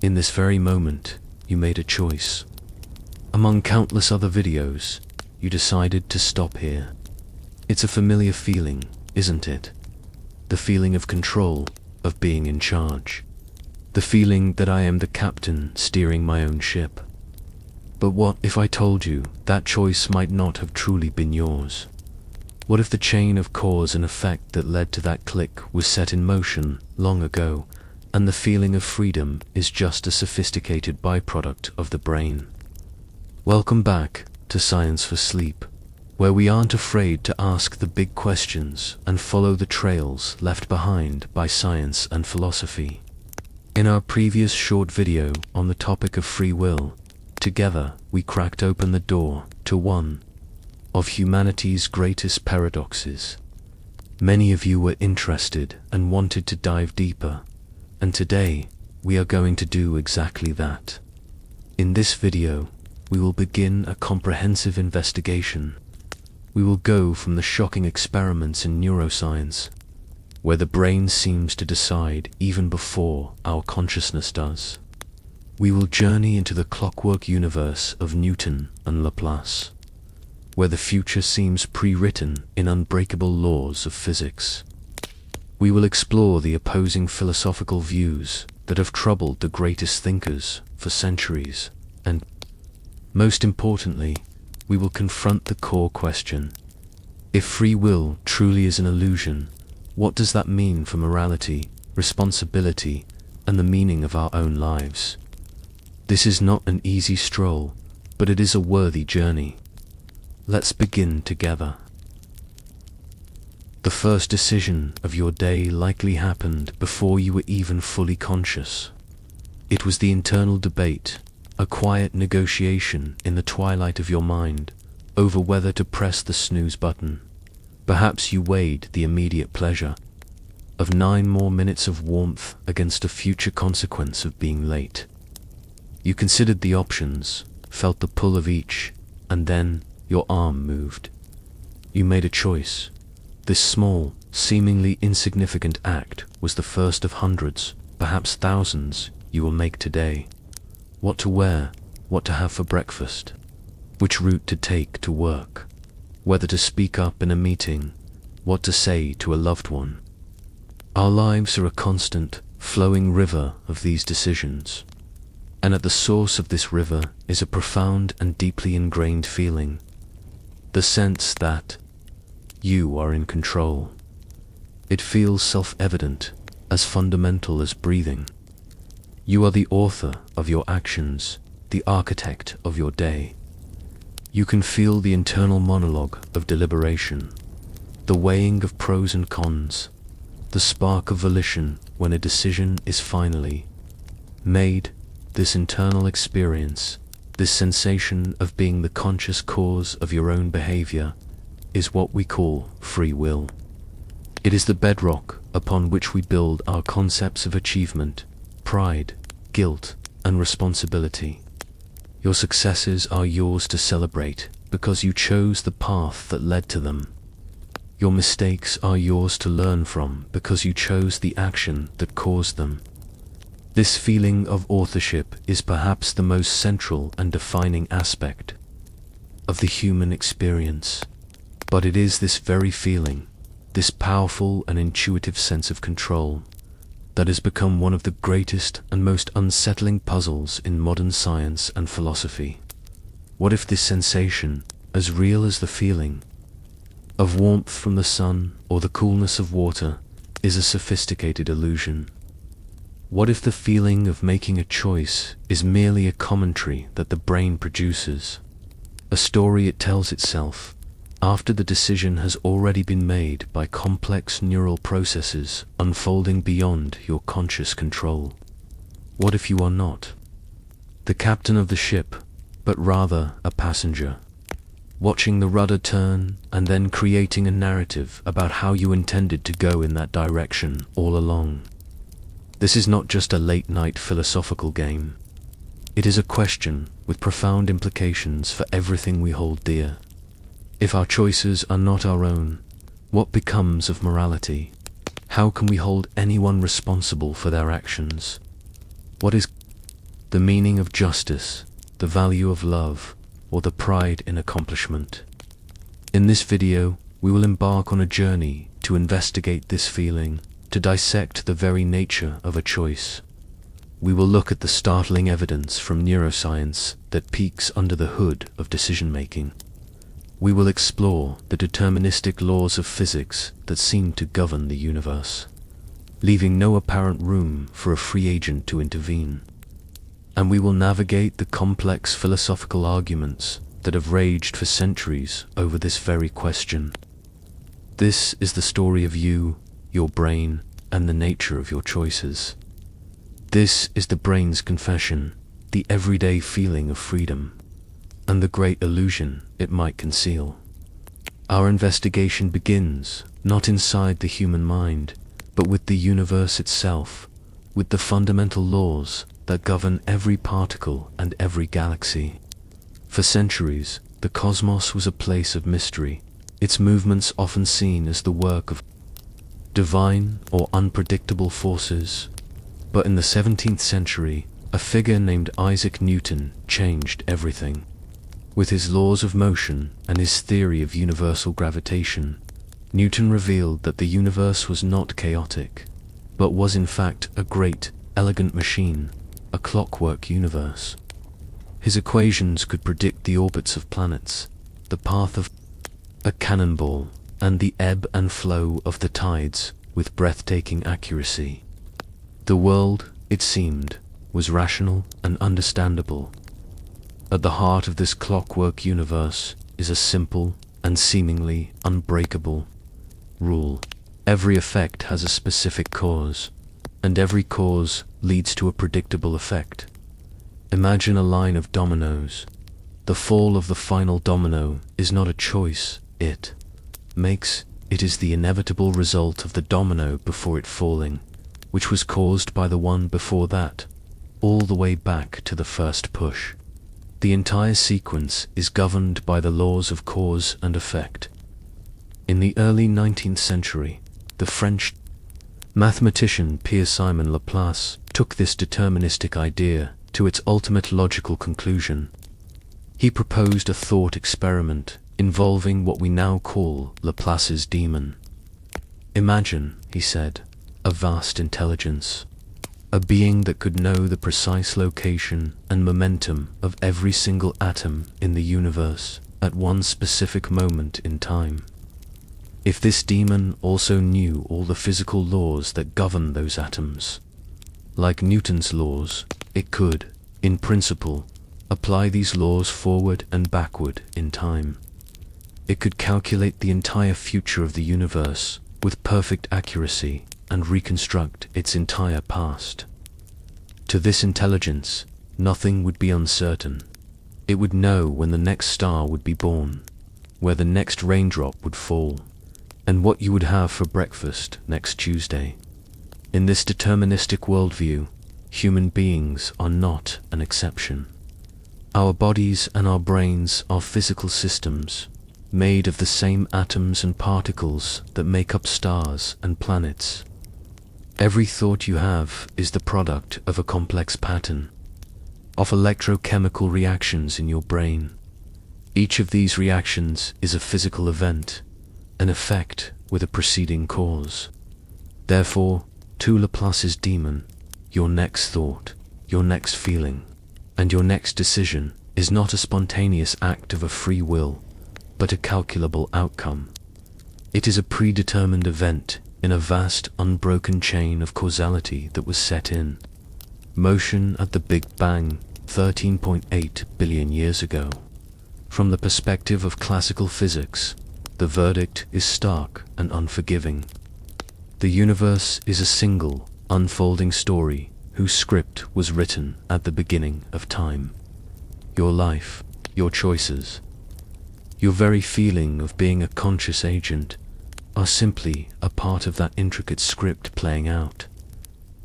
In this very moment, you made a choice. Among countless other videos, you decided to stop here. It's a familiar feeling, isn't it? The feeling of control, of being in charge. The feeling that I am the captain steering my own ship. But what if I told you that choice might not have truly been yours? What if the chain of cause and effect that led to that click was set in motion long ago, and the feeling of freedom is just a sophisticated byproduct of the brain? Welcome back to Science for Sleep, where we aren't afraid to ask the big questions and follow the trails left behind by science and philosophy. In our previous short video on the topic of free will, together we cracked open the door to one of humanity's greatest paradoxes. Many of you were interested and wanted to dive deeper, and today we are going to do exactly that. In this video, we will begin a comprehensive investigation. We will go from the shocking experiments in neuroscience, where the brain seems to decide even before our consciousness does. We will journey into the Clockwork Universe of Newton and Laplace, where the future seems pre-written in unbreakable laws of physics. We will explore the opposing philosophical views that have troubled the greatest thinkers for centuries, and, most importantly, we will confront the core question: if free will truly is an illusion, what does that mean for morality, responsibility, and the meaning of our own lives? This is not an easy stroll, but it is a worthy journey. Let's begin together. The first decision of your day likely happened before you were even fully conscious. It was the internal debate, a quiet negotiation in the twilight of your mind over whether to press the snooze button. Perhaps you weighed the immediate pleasure of 9 more minutes of warmth against a future consequence of being late. You considered the options, felt the pull of each, and then your arm moved. You made a choice. This small, seemingly insignificant act was the first of hundreds, perhaps thousands, you will make today. What to wear, what to have for breakfast, which route to take to work, whether to speak up in a meeting, what to say to a loved one. Our lives are a constant, flowing river of these decisions, and at the source of this river is a profound and deeply ingrained feeling, the sense that you are in control. It feels self-evident, as fundamental as breathing. You are the author of your actions, the architect of your day. You can feel the internal monologue of deliberation, the weighing of pros and cons, the spark of volition when a decision is finally made. This internal experience, this sensation of being the conscious cause of your own behavior, is what we call free will. It is the bedrock upon which we build our concepts of achievement, pride, guilt, and responsibility. Your successes are yours to celebrate because you chose the path that led to them. Your mistakes are yours to learn from because you chose the action that caused them. This feeling of authorship is perhaps the most central and defining aspect of the human experience. But it is this very feeling, this powerful and intuitive sense of control, that has become one of the greatest and most unsettling puzzles in modern science and philosophy. What if this sensation, as real as the feeling of warmth from the sun or the coolness of water, is a sophisticated illusion? What if the feeling of making a choice is merely a commentary that the brain produces, a story it tells itself after the decision has already been made by complex neural processes unfolding beyond your conscious control? What if you are not the captain of the ship, but rather a passenger, watching the rudder turn and then creating a narrative about how you intended to go in that direction all along? This is not just a late-night philosophical game. It is a question with profound implications for everything we hold dear. If our choices are not our own, what becomes of morality? How can we hold anyone responsible for their actions? What is the meaning of justice, the value of love, or the pride in accomplishment. In this video, we will embark on a journey to investigate this feeling, to dissect the very nature of a choice. We will look at the startling evidence from neuroscience that peeks under the hood of decision-making. We will explore the deterministic laws of physics that seem to govern the universe, leaving no apparent room for a free agent to intervene. And we will navigate the complex philosophical arguments that have raged for centuries over this very question. This is the story of you, your brain, and the nature of your choices. This is the brain's confession, the everyday feeling of freedom, and the great illusion it might conceal. Our investigation begins not inside the human mind, but with the universe itself, with the fundamental laws that govern every particle and every galaxy. For centuries, the cosmos was a place of mystery, its movements often seen as the work of divine or unpredictable forces. But in the 17th century, a figure named Isaac Newton changed everything. With his laws of motion and his theory of universal gravitation, Newton revealed that the universe was not chaotic, but was in fact a great, elegant machine, a clockwork universe. His equations could predict the orbits of planets, the path of a cannonball, and the ebb and flow of the tides with breathtaking accuracy. The world, it seemed, was rational and understandable. At the heart of this clockwork universe is a simple and seemingly unbreakable rule. Every effect has a specific cause, and every cause leads to a predictable effect. Imagine a line of dominoes. The fall of the final domino is not a choice it makes, it is the inevitable result of the domino before it falling, which was caused by the one before that, all the way back to the first push. The entire sequence is governed by the laws of cause and effect. In the early 19th century, the French mathematician Pierre-Simon Laplace took this deterministic idea to its ultimate logical conclusion. He proposed a thought experiment involving what we now call Laplace's demon. Imagine, he said, a vast intelligence, a being that could know the precise location and momentum of every single atom in the universe at one specific moment in time. If this demon also knew all the physical laws that govern those atoms, like Newton's laws, it could, in principle, apply these laws forward and backward in time. It could calculate the entire future of the universe with perfect accuracy and reconstruct its entire past. To this intelligence, nothing would be uncertain. It would know when the next star would be born, where the next raindrop would fall, and what you would have for breakfast next Tuesday. In this deterministic worldview, human beings are not an exception. Our bodies and our brains are physical systems, made of the same atoms and particles that make up stars and planets. Every thought you have is the product of a complex pattern of electrochemical reactions in your brain. Each of these reactions is a physical event, an effect with a preceding cause. Therefore, to Laplace's demon, your next thought, your next feeling, and your next decision is not a spontaneous act of a free will, but a calculable outcome. It is a predetermined event in a vast, unbroken chain of causality that was set in motion at the Big Bang 13.8 billion years ago. From the perspective of classical physics, the verdict is stark and unforgiving. The universe is a single, unfolding story whose script was written at the beginning of time. Your life, your choices, your very feeling of being a conscious agent are simply a part of that intricate script playing out.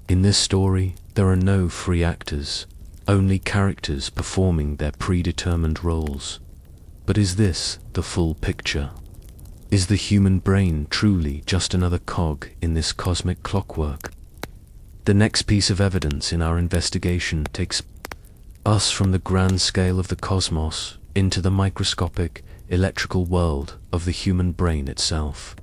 In this story, there are no free actors, only characters performing their predetermined roles. But is this the full picture? Is the human brain truly just another cog in this cosmic clockwork? The next piece of evidence in our investigation takes us from the grand scale of the cosmos into the microscopic, electrical world of the human brain itself.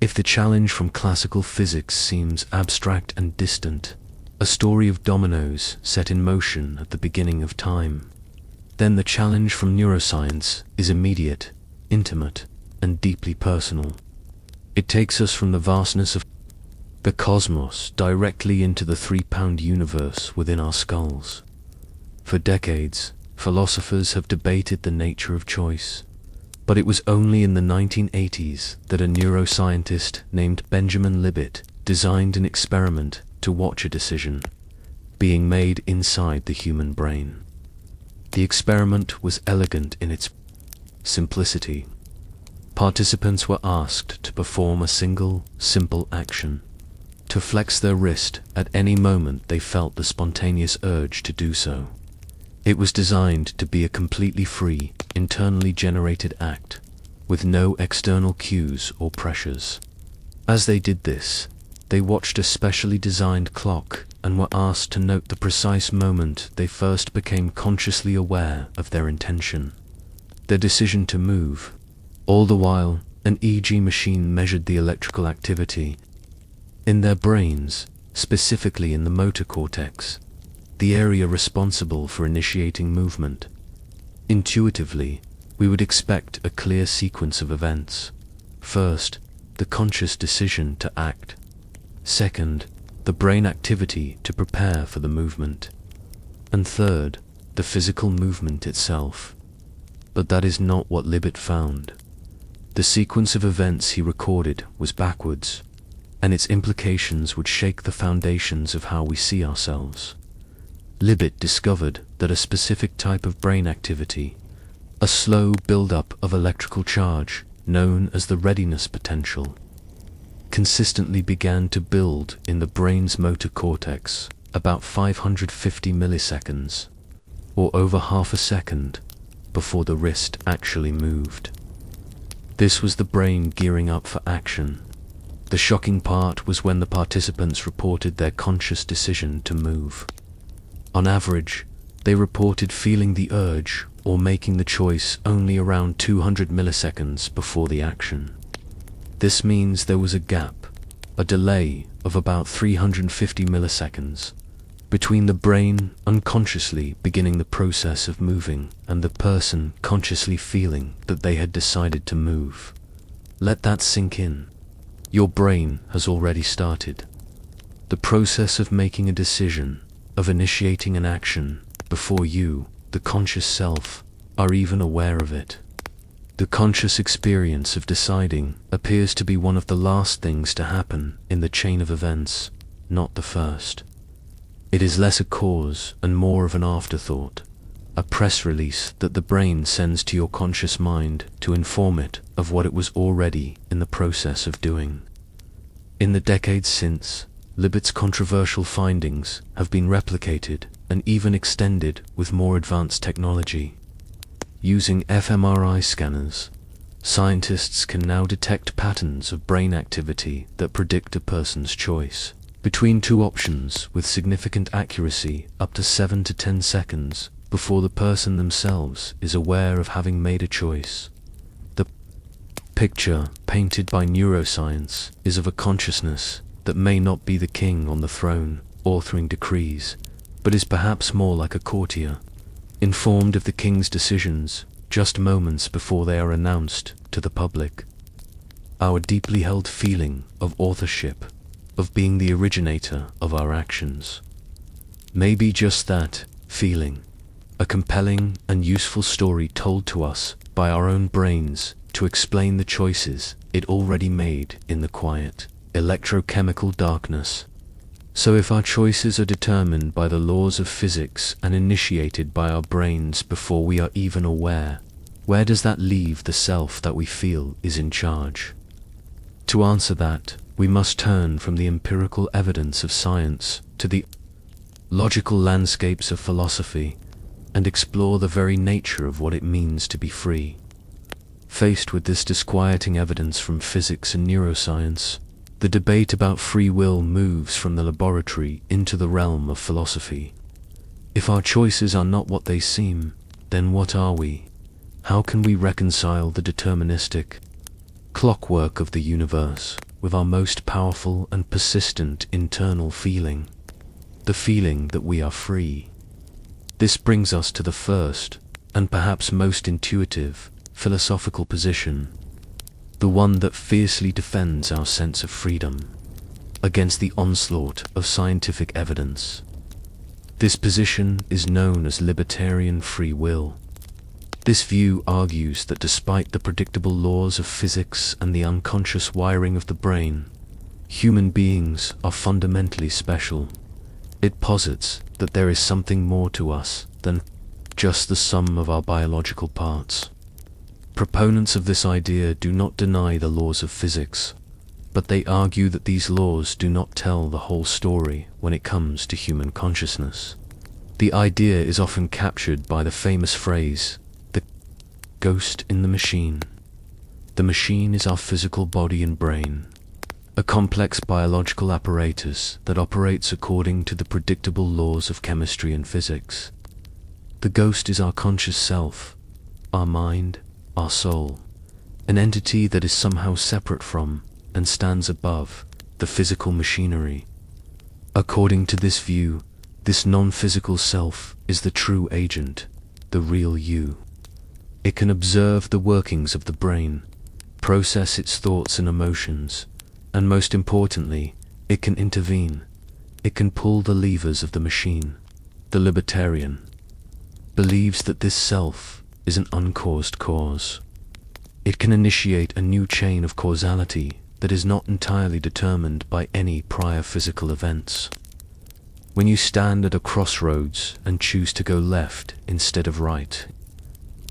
If the challenge from classical physics seems abstract and distant, a story of dominoes set in motion at the beginning of time, then the challenge from neuroscience is immediate, intimate, and deeply personal. It takes us from the vastness of the cosmos directly into the 3-pound universe within our skulls. For decades, philosophers have debated the nature of choice, but it was only in the 1980s that a neuroscientist named Benjamin Libet designed an experiment to watch a decision being made inside the human brain. The experiment was elegant in its simplicity. Participants were asked to perform a single, simple action, to flex their wrist at any moment they felt the spontaneous urge to do so. It was designed to be a completely free, internally generated act, with no external cues or pressures. As they did this, they watched a specially designed clock and were asked to note the precise moment they first became consciously aware of their intention, their decision to move. All the while, an EEG machine measured the electrical activity in their brains, specifically in the motor cortex, the area responsible for initiating movement. Intuitively, we would expect a clear sequence of events. First, the conscious decision to act. Second, the brain activity to prepare for the movement. And third, the physical movement itself. But that is not what Libet found. The sequence of events he recorded was backwards, and its implications would shake the foundations of how we see ourselves. Libet discovered that a specific type of brain activity, a slow build-up of electrical charge known as the readiness potential, consistently began to build in the brain's motor cortex about 550 milliseconds, or over half a second, before the wrist actually moved. This was the brain gearing up for action. The shocking part was when the participants reported their conscious decision to move. On average, they reported feeling the urge or making the choice only around 200 milliseconds before the action. This means there was a gap, a delay of about 350 milliseconds, between the brain unconsciously beginning the process of moving and the person consciously feeling that they had decided to move. Let that sink in. Your brain has already started. The process of making a decision, of initiating an action, before you, the conscious self, are even aware of it. The conscious experience of deciding appears to be one of the last things to happen in the chain of events, not the first. It is less a cause and more of an afterthought, a press release that the brain sends to your conscious mind to inform it of what it was already in the process of doing. In the decades since, Libet's controversial findings have been replicated and even extended with more advanced technology. Using fMRI scanners, scientists can now detect patterns of brain activity that predict a person's choice between two options with significant accuracy up to 7 to 10 seconds before the person themselves is aware of having made a choice. The picture painted by neuroscience is of a consciousness that may not be the king on the throne authoring decrees, but is perhaps more like a courtier, informed of the king's decisions just moments before they are announced to the public. Our deeply held feeling of authorship, of being the originator of our actions, may be just that, feeling, a compelling and useful story told to us by our own brains to explain the choices it already made in the quiet, electrochemical darkness. So if our choices are determined by the laws of physics and initiated by our brains before we are even aware, where does that leave the self that we feel is in charge? To answer that, we must turn from the empirical evidence of science to the logical landscapes of philosophy and explore the very nature of what it means to be free. Faced with this disquieting evidence from physics and neuroscience, the debate about free will moves from the laboratory into the realm of philosophy. If our choices are not what they seem, then what are we? How can we reconcile the deterministic clockwork of the universe with our most powerful and persistent internal feeling, the feeling that we are free? This brings us to the first, and perhaps most intuitive, philosophical position, the one that fiercely defends our sense of freedom against the onslaught of scientific evidence. This position is known as libertarian free will. This view argues that despite the predictable laws of physics and the unconscious wiring of the brain, human beings are fundamentally special. It posits that there is something more to us than just the sum of our biological parts. Proponents of this idea do not deny the laws of physics, but they argue that these laws do not tell the whole story when it comes to human consciousness. The idea is often captured by the famous phrase, "the ghost in the machine." The machine is our physical body and brain, a complex biological apparatus that operates according to the predictable laws of chemistry and physics. The ghost is our conscious self, our mind, our soul, an entity that is somehow separate from and stands above the physical machinery. According to this view, this non-physical self is the true agent, the real you. It can observe the workings of the brain, process its thoughts and emotions, and most importantly, it can intervene. It can pull the levers of the machine. The libertarian believes that this self is an uncaused cause. It can initiate a new chain of causality that is not entirely determined by any prior physical events. When you stand at a crossroads and choose to go left instead of right,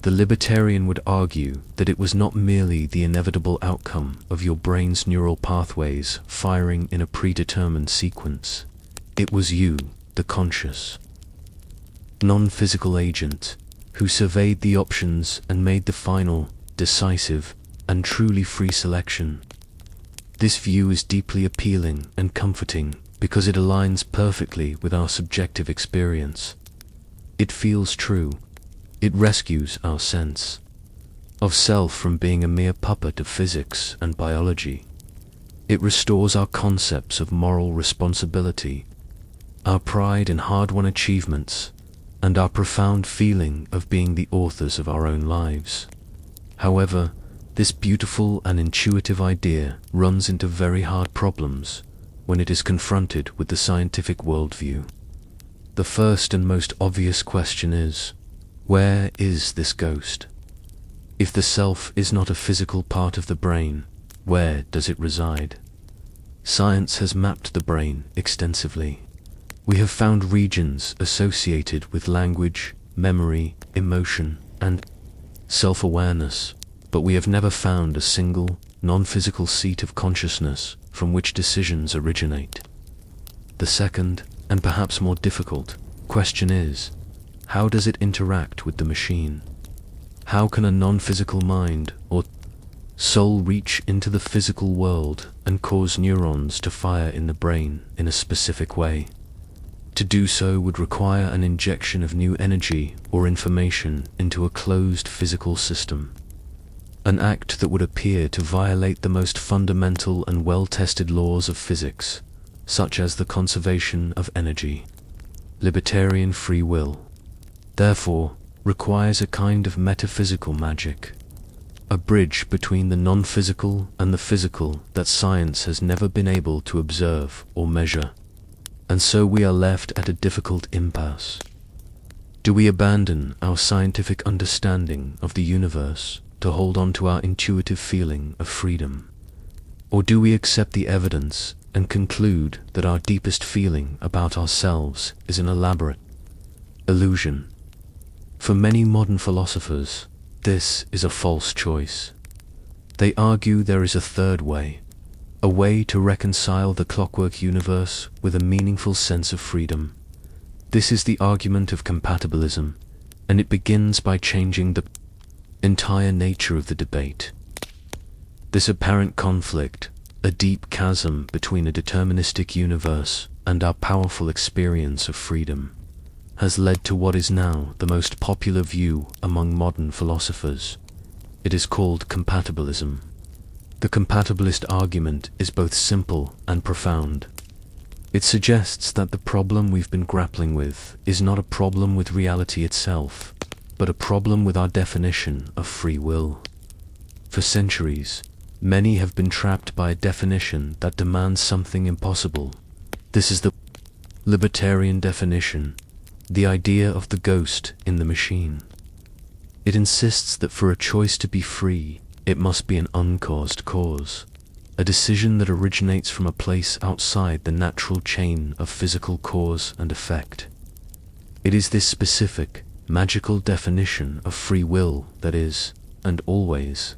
the libertarian would argue that it was not merely the inevitable outcome of your brain's neural pathways firing in a predetermined sequence. It was you, the conscious, non-physical agent, who surveyed the options and made the final, decisive, and truly free selection. This view is deeply appealing and comforting because it aligns perfectly with our subjective experience. It feels true. It rescues our sense of self from being a mere puppet of physics and biology. It restores our concepts of moral responsibility, our pride in hard-won achievements, and our profound feeling of being the authors of our own lives. However, this beautiful and intuitive idea runs into very hard problems when it is confronted with the scientific worldview. The first and most obvious question is, where is this ghost? If the self is not a physical part of the brain, where does it reside? Science has mapped the brain extensively. We have found regions associated with language, memory, emotion, and self-awareness, but we have never found a single, non-physical seat of consciousness from which decisions originate. The second, and perhaps more difficult, question is, how does it interact with the machine? How can a non-physical mind or soul reach into the physical world and cause neurons to fire in the brain in a specific way? To do so would require an injection of new energy or information into a closed physical system, an act that would appear to violate the most fundamental and well-tested laws of physics, such as the conservation of energy. Libertarian free will, therefore, requires a kind of metaphysical magic, a bridge between the non-physical and the physical that science has never been able to observe or measure. And so we are left at a difficult impasse. Do we abandon our scientific understanding of the universe to hold on to our intuitive feeling of freedom? Or do we accept the evidence and conclude that our deepest feeling about ourselves is an elaborate illusion? For many modern philosophers, this is a false choice. They argue there is a third way, a way to reconcile the clockwork universe with a meaningful sense of freedom. This is the argument of compatibilism, and it begins by changing the entire nature of the debate. This apparent conflict, a deep chasm between a deterministic universe and our powerful experience of freedom, has led to what is now the most popular view among modern philosophers. It is called compatibilism. The compatibilist argument is both simple and profound. It suggests that the problem we've been grappling with is not a problem with reality itself, but a problem with our definition of free will. For centuries, many have been trapped by a definition that demands something impossible. This is the libertarian definition, the idea of the ghost in the machine. It insists that for a choice to be free, it must be an uncaused cause, a decision that originates from a place outside the natural chain of physical cause and effect. It is this specific, magical definition of free will that is, and always,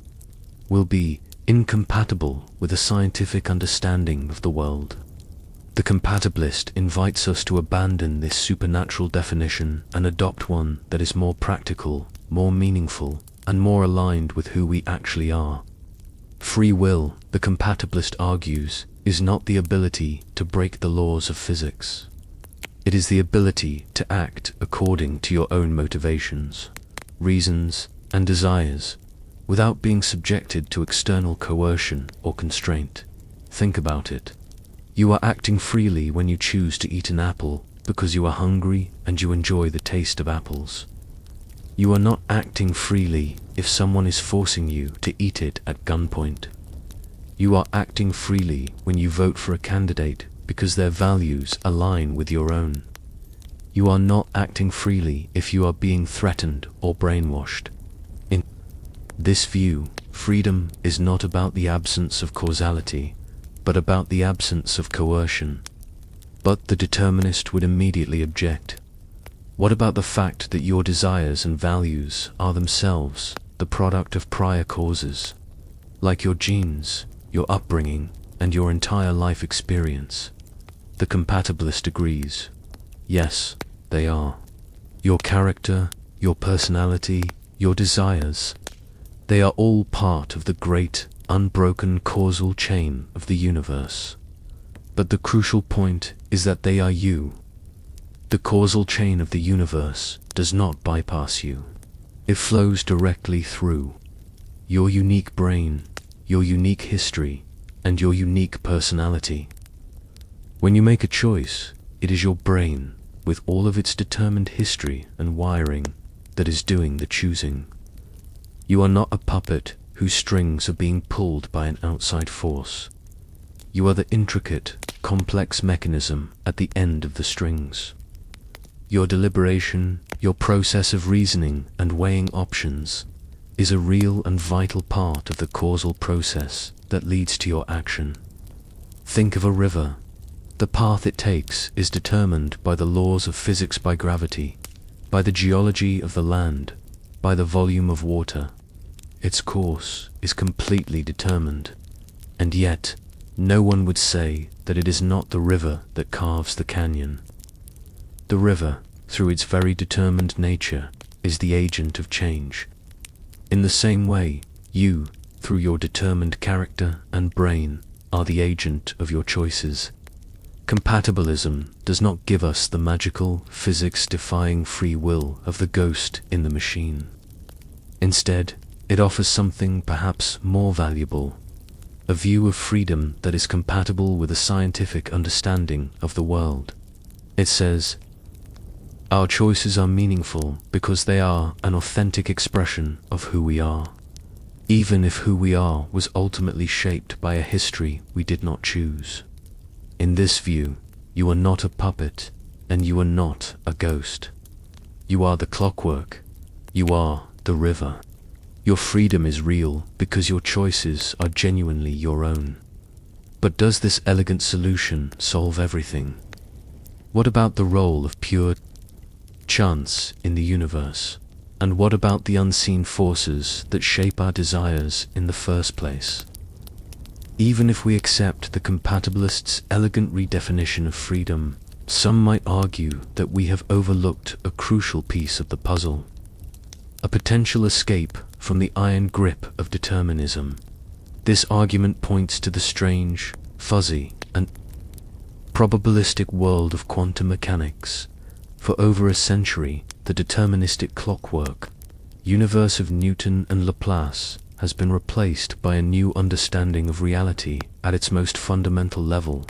will be incompatible with a scientific understanding of the world. The compatibilist invites us to abandon this supernatural definition and adopt one that is more practical, more meaningful, and more aligned with who we actually are. Free will, the compatibilist argues, is not the ability to break the laws of physics. It is the ability to act according to your own motivations, reasons, and desires, without being subjected to external coercion or constraint. Think about it. You are acting freely when you choose to eat an apple because you are hungry and you enjoy the taste of apples. You are not acting freely if someone is forcing you to eat it at gunpoint. You are acting freely when you vote for a candidate because their values align with your own. You are not acting freely if you are being threatened or brainwashed. In this view, freedom is not about the absence of causality, but about the absence of coercion. But the determinist would immediately object. What about the fact that your desires and values are themselves the product of prior causes, like your genes, your upbringing, and your entire life experience? The compatibilist agrees. Yes, they are. Your character, your personality, your desires, they are all part of the great, unbroken causal chain of the universe. But the crucial point is that they are you. The causal chain of the universe does not bypass you. It flows directly through your unique brain, your unique history, and your unique personality. When you make a choice, it is your brain, with all of its determined history and wiring, that is doing the choosing. You are not a puppet whose strings are being pulled by an outside force. You are the intricate, complex mechanism at the end of the strings. Your deliberation, your process of reasoning and weighing options, is a real and vital part of the causal process that leads to your action. Think of a river. The path it takes is determined by the laws of physics, by gravity, by the geology of the land, by the volume of water. Its course is completely determined, and yet no one would say that it is not the river that carves the canyon. The river, through its very determined nature, is the agent of change. In the same way, you, through your determined character and brain, are the agent of your choices. Compatibilism does not give us the magical, physics-defying free will of the ghost in the machine. Instead, it offers something perhaps more valuable, a view of freedom that is compatible with a scientific understanding of the world. It says, our choices are meaningful because they are an authentic expression of who we are, even if who we are was ultimately shaped by a history we did not choose. In this view, you are not a puppet, and you are not a ghost. You are the clockwork. You are the river. Your freedom is real because your choices are genuinely your own. But does this elegant solution solve everything? What about the role of pure chance in the universe? And what about the unseen forces that shape our desires in the first place? Even if we accept the compatibilist's elegant redefinition of freedom, some might argue that we have overlooked a crucial piece of the puzzle. A potential escape from the iron grip of determinism. This argument points to the strange, fuzzy, and probabilistic world of quantum mechanics, For over a century, the deterministic clockwork universe of Newton and Laplace has been replaced by a new understanding of reality at its most fundamental level.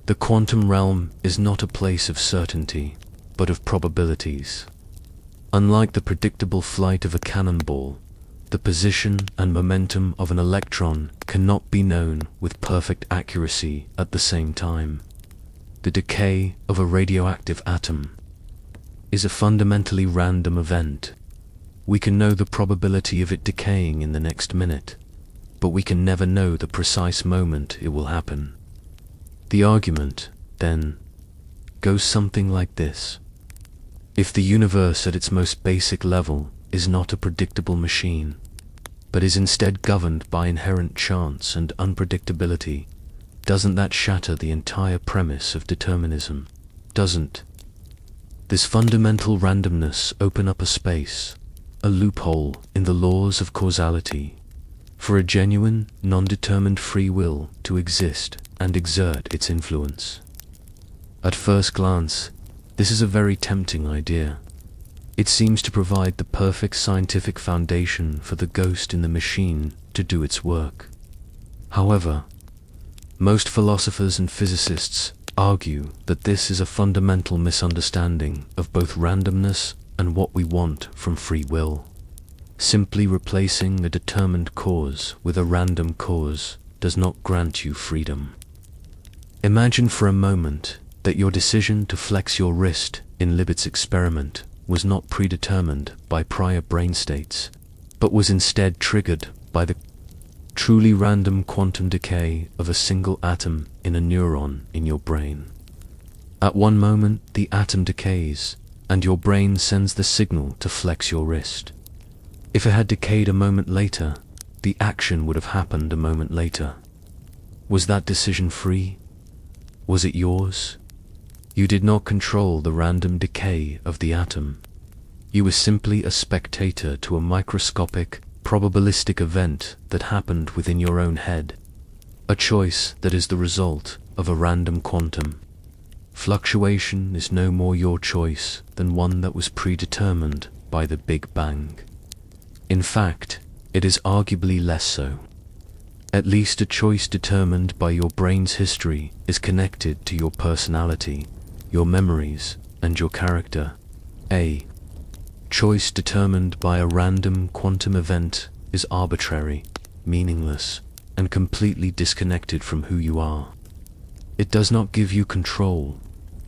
The quantum realm is not a place of certainty, but of probabilities. Unlike the predictable flight of a cannonball, the position and momentum of an electron cannot be known with perfect accuracy at the same time. The decay of a radioactive atom is a fundamentally random event. We can know the probability of it decaying in the next minute, but we can never know the precise moment it will happen. The argument, then, goes something like this. If the universe at its most basic level is not a predictable machine, but is instead governed by inherent chance and unpredictability, doesn't that shatter the entire premise of determinism? Doesn't this fundamental randomness open up a space, a loophole in the laws of causality, for a genuine, non-determined free will to exist and exert its influence? At first glance, this is a very tempting idea. It seems to provide the perfect scientific foundation for the ghost in the machine to do its work. However, most philosophers and physicists argue that this is a fundamental misunderstanding of both randomness and what we want from free will. Simply replacing a determined cause with a random cause does not grant you freedom. Imagine for a moment that your decision to flex your wrist in Libet's experiment was not predetermined by prior brain states, but was instead triggered by the truly random quantum decay of a single atom in a neuron in your brain. At one moment, the atom decays, and your brain sends the signal to flex your wrist. If it had decayed a moment later, the action would have happened a moment later. Was that decision free? Was it yours? You did not control the random decay of the atom. You were simply a spectator to a microscopic, probabilistic event that happened within your own head, a choice that is the result of a random quantum. Fluctuation is no more your choice than one that was predetermined by the Big Bang. In fact, it is arguably less so. At least a choice determined by your brain's history is connected to your personality, your memories, and your character. A choice determined by a random quantum event is arbitrary, meaningless, and completely disconnected from who you are. It does not give you control.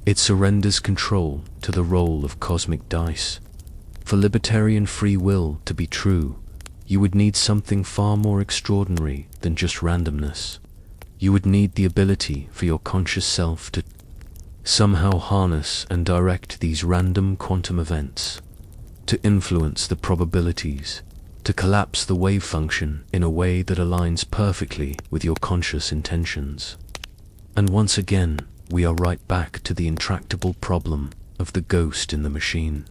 It surrenders control to the roll of cosmic dice. For libertarian free will to be true, you would need something far more extraordinary than just randomness. You would need the ability for your conscious self to somehow harness and direct these random quantum events, to influence the probabilities, to collapse the wave function in a way that aligns perfectly with your conscious intentions. And once again, we are right back to the intractable problem of the ghost in the machine.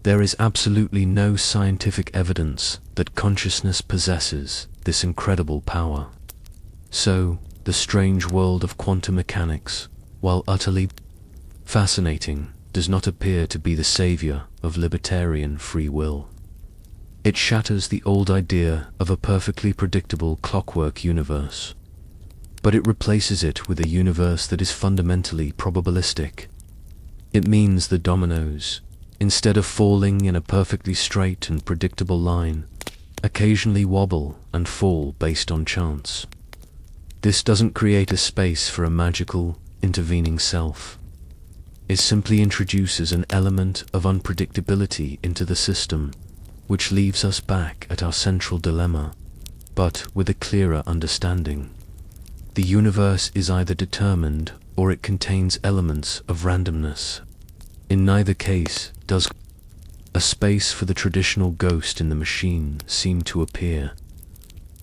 There is absolutely no scientific evidence that consciousness possesses this incredible power. So, the strange world of quantum mechanics, while utterly fascinating, does not appear to be the savior of libertarian free will. It shatters the old idea of a perfectly predictable clockwork universe, but it replaces it with a universe that is fundamentally probabilistic. It means the dominoes, instead of falling in a perfectly straight and predictable line, occasionally wobble and fall based on chance. This doesn't create a space for a magical, intervening self. It simply introduces an element of unpredictability into the system, which leaves us back at our central dilemma, but with a clearer understanding. The universe is either determined or it contains elements of randomness. In neither case does a space for the traditional ghost in the machine seem to appear.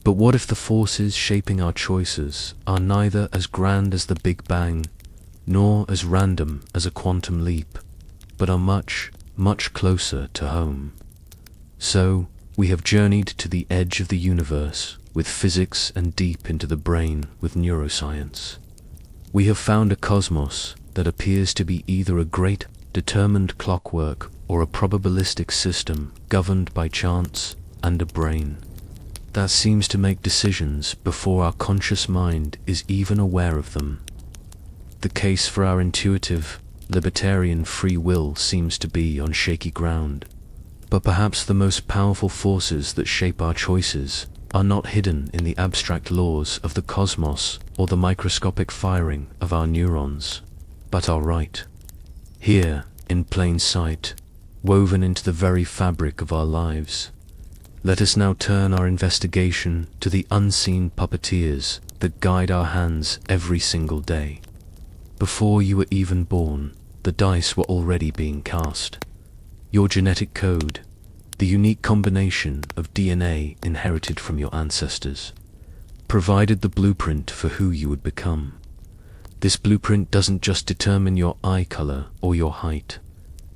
But what if the forces shaping our choices are neither as grand as the Big Bang, nor as random as a quantum leap, but are much, much closer to home? So, we have journeyed to the edge of the universe with physics and deep into the brain with neuroscience. We have found a cosmos that appears to be either a great determined clockwork, or a probabilistic system governed by chance and a brain that seems to make decisions before our conscious mind is even aware of them. The case for our intuitive, libertarian free will seems to be on shaky ground. But perhaps the most powerful forces that shape our choices are not hidden in the abstract laws of the cosmos or the microscopic firing of our neurons, but are right here, in plain sight, woven into the very fabric of our lives. Let us now turn our investigation to the unseen puppeteers that guide our hands every single day. Before you were even born, the dice were already being cast. Your genetic code, the unique combination of DNA inherited from your ancestors, provided the blueprint for who you would become. This blueprint doesn't just determine your eye color or your height.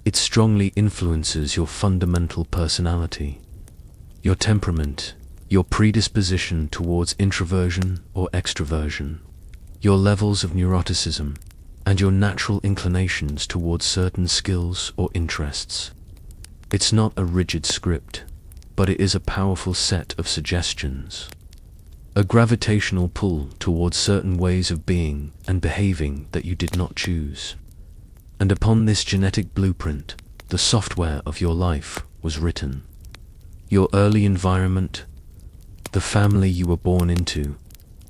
It strongly influences your fundamental personality, your temperament, your predisposition towards introversion or extroversion, your levels of neuroticism, and your natural inclinations towards certain skills or interests. It's not a rigid script, but it is a powerful set of suggestions. A gravitational pull towards certain ways of being and behaving that you did not choose. And upon this genetic blueprint, the software of your life was written. Your early environment, the family you were born into,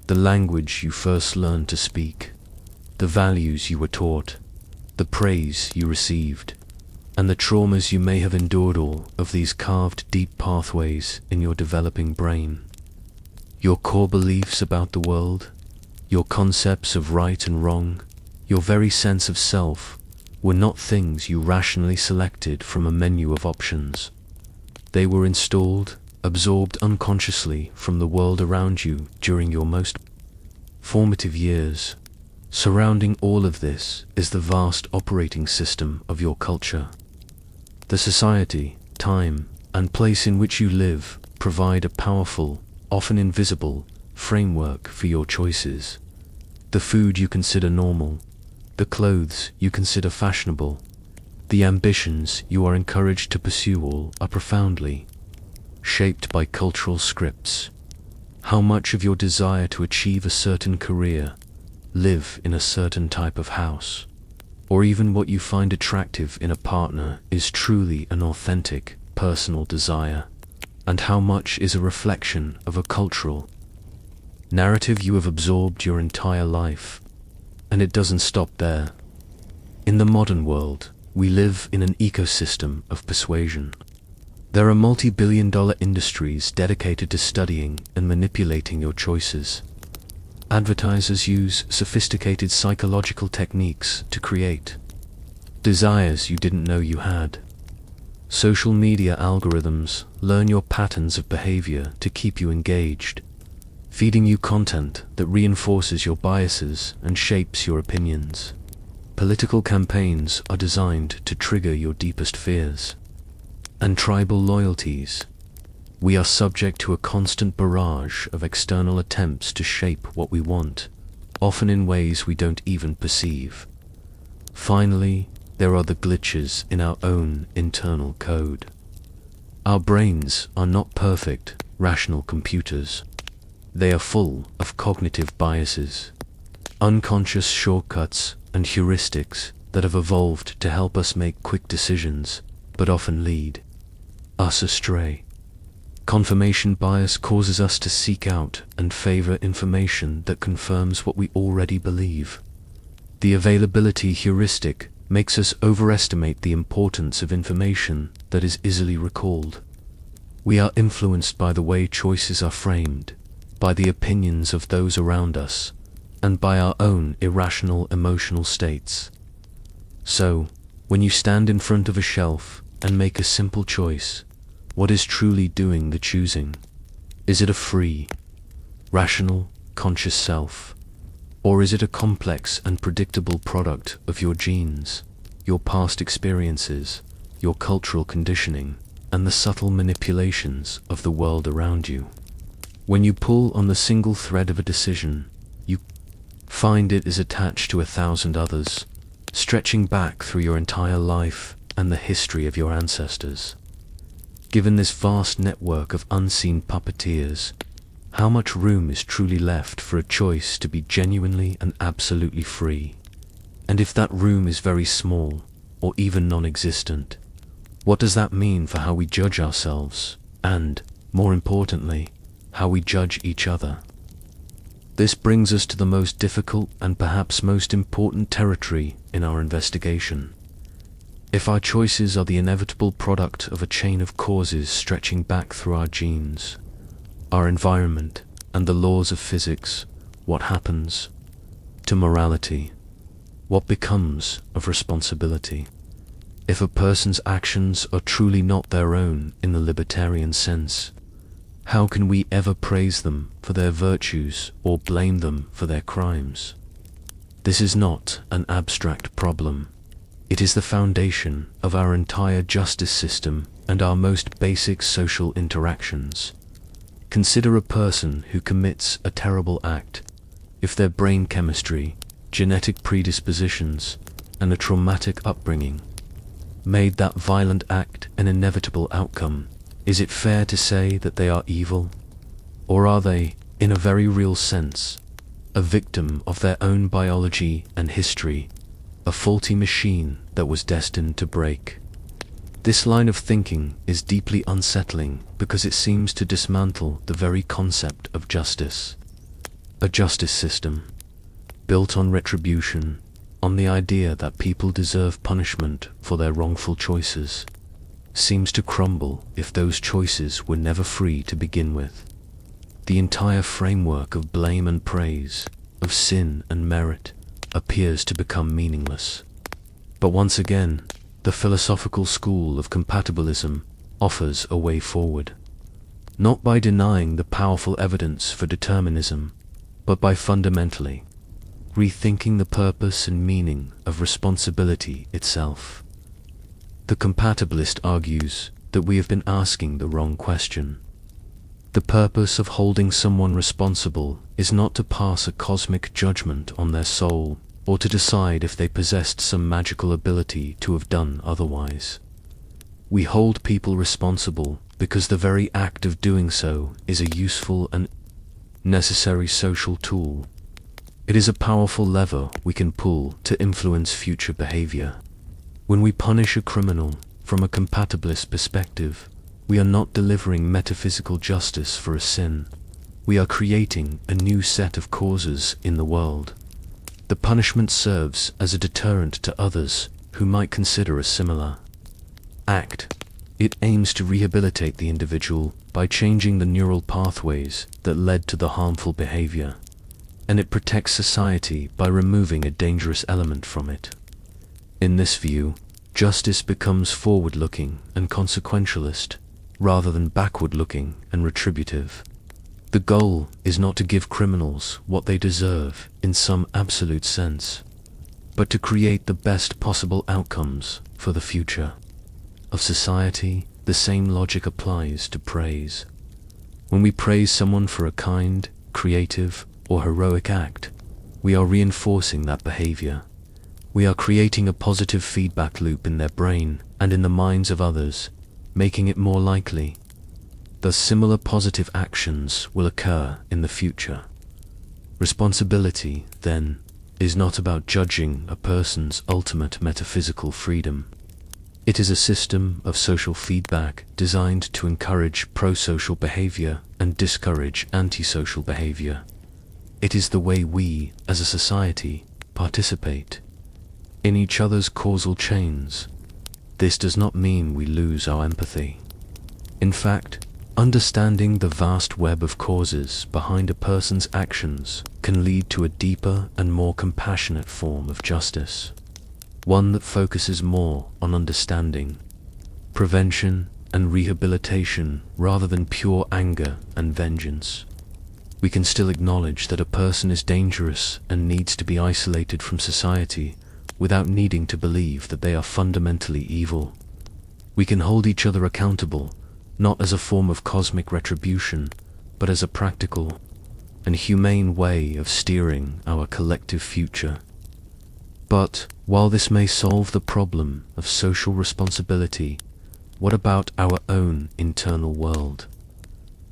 the language you first learned to speak, the values you were taught, the praise you received, and the traumas you may have endured, all of these carved deep pathways in your developing brain. Your core beliefs about the world, your concepts of right and wrong, your very sense of self, were not things you rationally selected from a menu of options. They were installed, absorbed unconsciously from the world around you during your most formative years. Surrounding all of this is the vast operating system of your culture. The society, time, and place in which you live provide a powerful, often invisible, framework for your choices. The food you consider normal, the clothes you consider fashionable, the ambitions you are encouraged to pursue, all are profoundly shaped by cultural scripts. How much of your desire to achieve a certain career, live in a certain type of house, or even what you find attractive in a partner is truly an authentic, personal desire, and how much is a reflection of a cultural narrative you have absorbed your entire life. And it doesn't stop there. In the modern world, we live in an ecosystem of persuasion. There are multi-billion-dollar industries dedicated to studying and manipulating your choices. Advertisers use sophisticated psychological techniques to create desires you didn't know you had. Social media algorithms learn your patterns of behavior to keep you engaged, feeding you content that reinforces your biases and shapes your opinions. Political campaigns are designed to trigger your deepest fears and tribal loyalties. We are subject to a constant barrage of external attempts to shape what we want, often in ways we don't even perceive. Finally, there are the glitches in our own internal code. Our brains are not perfect, rational computers. They are full of cognitive biases, unconscious shortcuts and heuristics that have evolved to help us make quick decisions, but often lead us astray. Confirmation bias causes us to seek out and favor information that confirms what we already believe. The availability heuristic makes us overestimate the importance of information that is easily recalled. We are influenced by the way choices are framed, by the opinions of those around us, and by our own irrational emotional states. So, when you stand in front of a shelf and make a simple choice, what is truly doing the choosing? Is it a free, rational, conscious self? Or is it a complex and predictable product of your genes, your past experiences, your cultural conditioning, and the subtle manipulations of the world around you? When you pull on the single thread of a decision, you find it is attached to 1,000 others, stretching back through your entire life and the history of your ancestors. Given this vast network of unseen puppeteers, how much room is truly left for a choice to be genuinely and absolutely free? And if that room is very small, or even non-existent, what does that mean for how we judge ourselves, and, more importantly, how we judge each other? This brings us to the most difficult and perhaps most important territory in our investigation. If our choices are the inevitable product of a chain of causes stretching back through our genes, our environment, and the laws of physics, what happens to morality? What becomes of responsibility? If a person's actions are truly not their own in the libertarian sense, how can we ever praise them for their virtues or blame them for their crimes? This is not an abstract problem. It is the foundation of our entire justice system and our most basic social interactions. Consider a person who commits a terrible act. If their brain chemistry, genetic predispositions, and a traumatic upbringing made that violent act an inevitable outcome, is it fair to say that they are evil? Or are they, in a very real sense, a victim of their own biology and history, a faulty machine that was destined to break? This line of thinking is deeply unsettling because it seems to dismantle the very concept of justice. A justice system built on retribution, on the idea that people deserve punishment for their wrongful choices, seems to crumble if those choices were never free to begin with. The entire framework of blame and praise, of sin and merit, appears to become meaningless. But once again, the philosophical school of compatibilism offers a way forward, not by denying the powerful evidence for determinism, but by fundamentally rethinking the purpose and meaning of responsibility itself. The compatibilist argues that we have been asking the wrong question. The purpose of holding someone responsible is not to pass a cosmic judgment on their soul, or to decide if they possessed some magical ability to have done otherwise. We hold people responsible because the very act of doing so is a useful and necessary social tool. It is a powerful lever we can pull to influence future behavior. When we punish a criminal from a compatibilist perspective, we are not delivering metaphysical justice for a sin. We are creating a new set of causes in the world. The punishment serves as a deterrent to others who might consider a similar act. It aims to rehabilitate the individual by changing the neural pathways that led to the harmful behavior, and it protects society by removing a dangerous element from it. In this view, justice becomes forward-looking and consequentialist, rather than backward-looking and retributive. The goal is not to give criminals what they deserve in some absolute sense, but to create the best possible outcomes for the future of society. The same logic applies to praise. When we praise someone for a kind, creative, or heroic act, we are reinforcing that behavior. We are creating a positive feedback loop in their brain and in the minds of others, making it more likely that similar positive actions will occur in the future. Responsibility, then, is not about judging a person's ultimate metaphysical freedom. It is a system of social feedback designed to encourage pro-social behavior and discourage antisocial behavior. It is the way we, as a society, participate in each other's causal chains. This does not mean we lose our empathy. In fact, understanding the vast web of causes behind a person's actions can lead to a deeper and more compassionate form of justice, one that focuses more on understanding, prevention, and rehabilitation rather than pure anger and vengeance. We can still acknowledge that a person is dangerous and needs to be isolated from society without needing to believe that they are fundamentally evil. We can hold each other accountable, not as a form of cosmic retribution, but as a practical and humane way of steering our collective future. But, while this may solve the problem of social responsibility, what about our own internal world?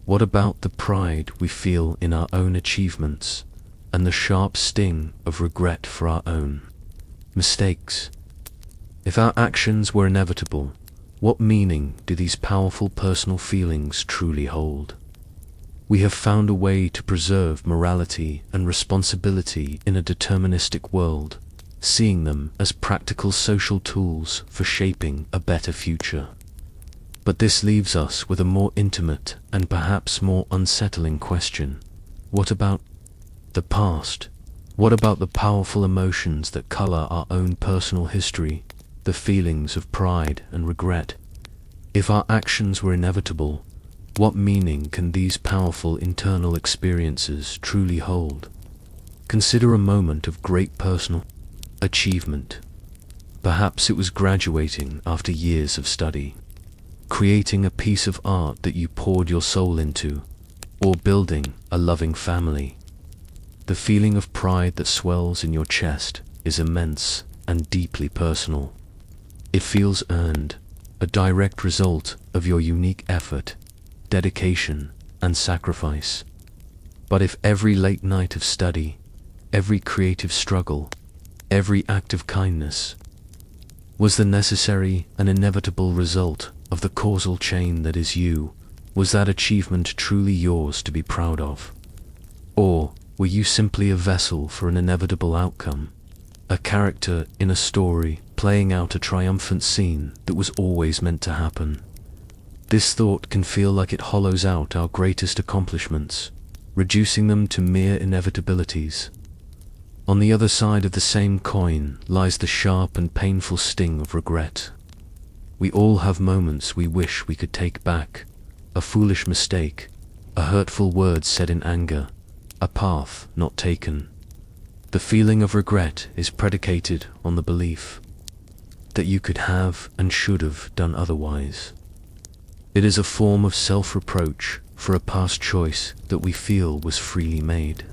What about the pride we feel in our own achievements, and the sharp sting of regret for our own mistakes? If our actions were inevitable, what meaning do these powerful personal feelings truly hold? We have found a way to preserve morality and responsibility in a deterministic world, seeing them as practical social tools for shaping a better future. But this leaves us with a more intimate and perhaps more unsettling question. What about the past? What about the powerful emotions that color our own personal history, the feelings of pride and regret? If our actions were inevitable, what meaning can these powerful internal experiences truly hold? Consider a moment of great personal achievement. Perhaps it was graduating after years of study, creating a piece of art that you poured your soul into, or building a loving family. The feeling of pride that swells in your chest is immense and deeply personal. It feels earned, a direct result of your unique effort, dedication, and sacrifice. But if every late night of study, every creative struggle, every act of kindness was the necessary and inevitable result of the causal chain that is you, was that achievement truly yours to be proud of? Or were you simply a vessel for an inevitable outcome, a character in a story playing out a triumphant scene that was always meant to happen? This thought can feel like it hollows out our greatest accomplishments, reducing them to mere inevitabilities. On the other side of the same coin lies the sharp and painful sting of regret. We all have moments we wish we could take back, a foolish mistake, a hurtful word said in anger, a path not taken. The feeling of regret is predicated on the belief that you could have and should have done otherwise. It is a form of self-reproach for a past choice that we feel was freely made.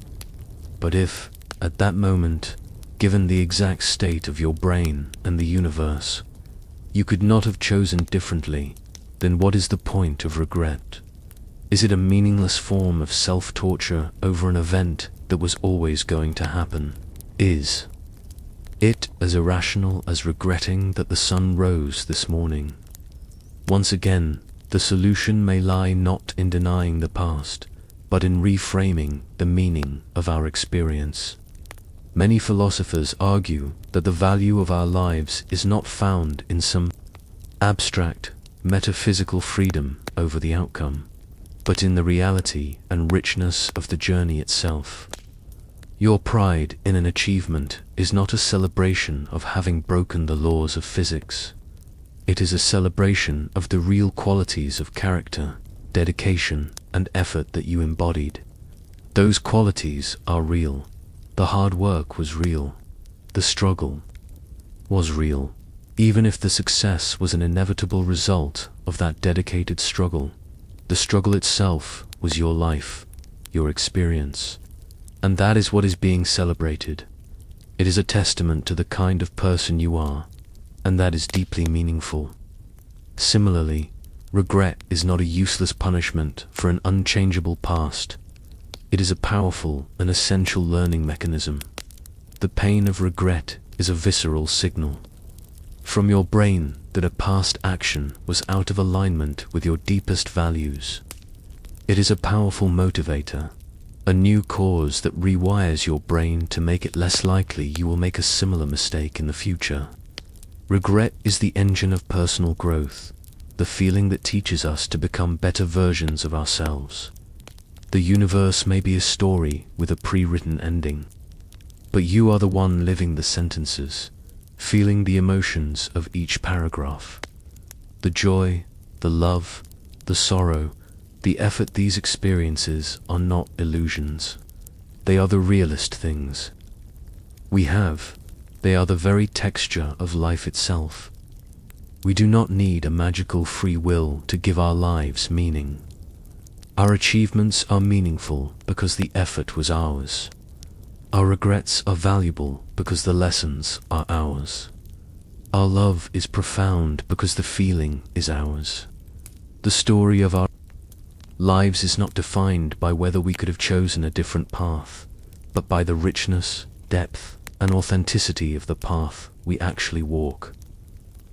But if, at that moment, given the exact state of your brain and the universe, you could not have chosen differently, then what is the point of regret? Is it a meaningless form of self-torture over an event that was always going to happen? Is it as irrational as regretting that the sun rose this morning? Once again, the solution may lie not in denying the past, but in reframing the meaning of our experience. Many philosophers argue that the value of our lives is not found in some abstract, metaphysical freedom over the outcome, but in the reality and richness of the journey itself. Your pride in an achievement is not a celebration of having broken the laws of physics. It is a celebration of the real qualities of character, dedication, and effort that you embodied. Those qualities are real. The hard work was real. The struggle was real, even if the success was an inevitable result of that dedicated struggle. The struggle itself was your life, your experience. And that is what is being celebrated. It is a testament to the kind of person you are, and that is deeply meaningful. Similarly, regret is not a useless punishment for an unchangeable past. It is a powerful and essential learning mechanism. The pain of regret is a visceral signal from your brain that a past action was out of alignment with your deepest values. It is a powerful motivator, a new cause that rewires your brain to make it less likely you will make a similar mistake in the future. Regret is the engine of personal growth, the feeling that teaches us to become better versions of ourselves. The universe may be a story with a pre-written ending, but you are the one living the sentences, feeling the emotions of each paragraph. The joy, the love, the sorrow, the effort. These experiences are not illusions. They are the realist things we have. They are the very texture of life itself. We do not need a magical free will to give our lives meaning. Our achievements are meaningful because the effort was ours. Our regrets are valuable because the lessons are ours. Our love is profound because the feeling is ours. The story of our lives is not defined by whether we could have chosen a different path, but by the richness, depth, and authenticity of the path we actually walk.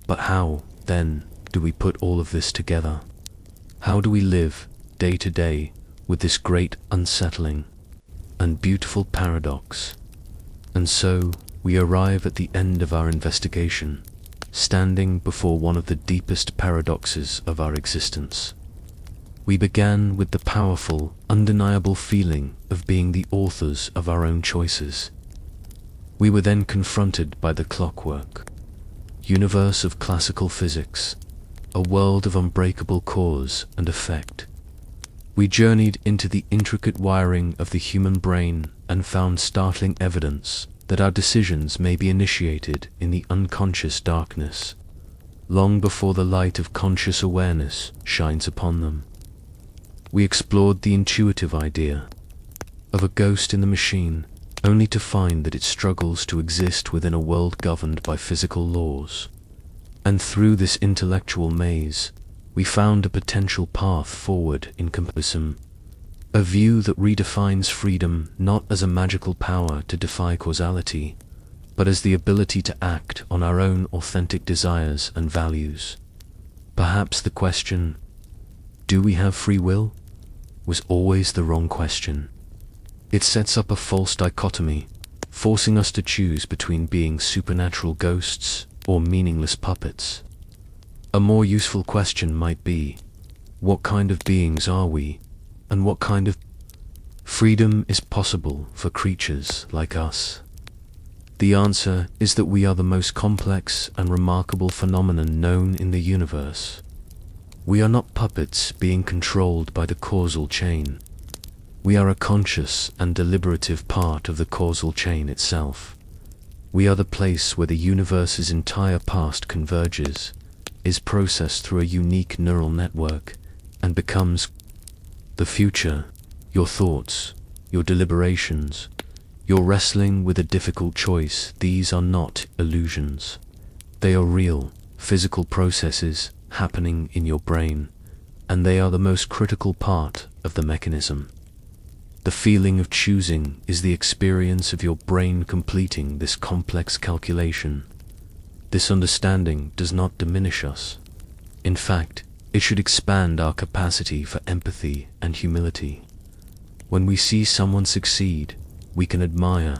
But how, then, do we put all of this together? How do we live, day to day, with this great, unsettling, and beautiful paradox? And so, we arrive at the end of our investigation, standing before one of the deepest paradoxes of our existence. We began with the powerful, undeniable feeling of being the authors of our own choices. We were then confronted by the clockwork universe of classical physics, a world of unbreakable cause and effect. We journeyed into the intricate wiring of the human brain and found startling evidence that our decisions may be initiated in the unconscious darkness, long before the light of conscious awareness shines upon them. We explored the intuitive idea of a ghost in the machine, only to find that it struggles to exist within a world governed by physical laws. And through this intellectual maze, we found a potential path forward in Compatibilism, a view that redefines freedom not as a magical power to defy causality, but as the ability to act on our own authentic desires and values. Perhaps the question, do we have free will, was always the wrong question. It sets up a false dichotomy, forcing us to choose between being supernatural ghosts or meaningless puppets. A more useful question might be, what kind of beings are we, and what kind of freedom is possible for creatures like us? The answer is that we are the most complex and remarkable phenomenon known in the universe. We are not puppets being controlled by the causal chain. We are a conscious and deliberative part of the causal chain itself. We are the place where the universe's entire past converges, is processed through a unique neural network, and becomes the future. Your thoughts, your deliberations, your wrestling with a difficult choice, these are not illusions. They are real, physical processes happening in your brain, and they are the most critical part of the mechanism. The feeling of choosing is the experience of your brain completing this complex calculation. This understanding does not diminish us. In fact, it should expand our capacity for empathy and humility. When we see someone succeed, we can admire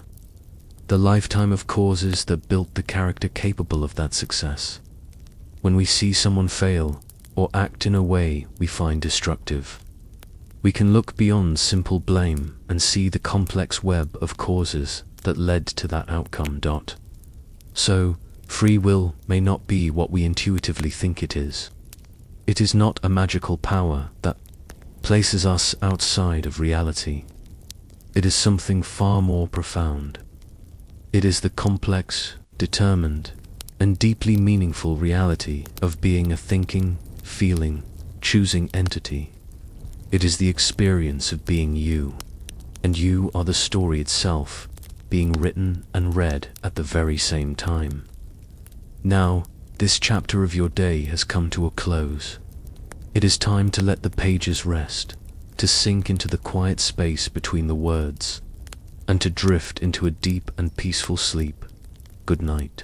the lifetime of causes that built the character capable of that success. When we see someone fail or act in a way we find destructive, we can look beyond simple blame and see the complex web of causes that led to that outcome. So, free will may not be what we intuitively think it is. It is not a magical power that places us outside of reality. It is something far more profound. It is the complex, determined, and deeply meaningful reality of being a thinking, feeling, choosing entity. It is the experience of being you, and you are the story itself, being written and read at the very same time. Now, this chapter of your day has come to a close. It is time to let the pages rest, to sink into the quiet space between the words, and to drift into a deep and peaceful sleep. Good night.